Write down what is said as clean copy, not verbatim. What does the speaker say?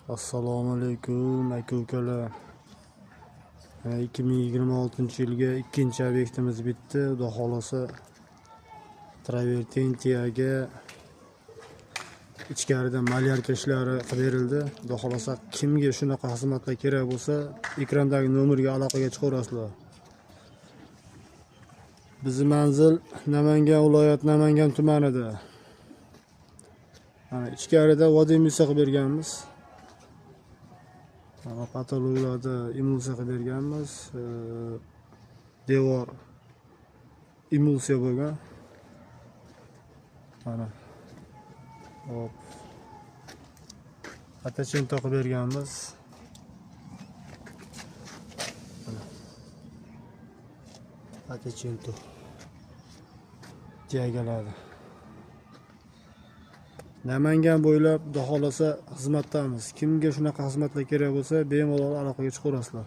Assalomu alaykum aka-ukalar. 2026-yilga ikkinchi obyektimiz bitdi. Xudo xolasa travertentiyaga ichkarida malyarka ishlari qilib berildi. Xudo xolasa kimga shunaqa xizmatlar kerak bo'lsa, ekrandagi nomerga aloqaga chiqaverasizlar. Bizning manzil Namangan viloyat Namangan tumanida. Mana ichkarida vodiy emulsiya qilib berganmiz. Patologlarda emulsiya qilib berganmiz. Devor emulsiya bo'lgan. Mana. Hop. Attachment qilib berganmiz. Attachment jiyagaladi. Namangan bo'ylab xudo xolasa xizmatdamiz. Kimga shunaqa xizmatlar kerak bo'lsa, bemalol aloqaga chiqaverasizlar.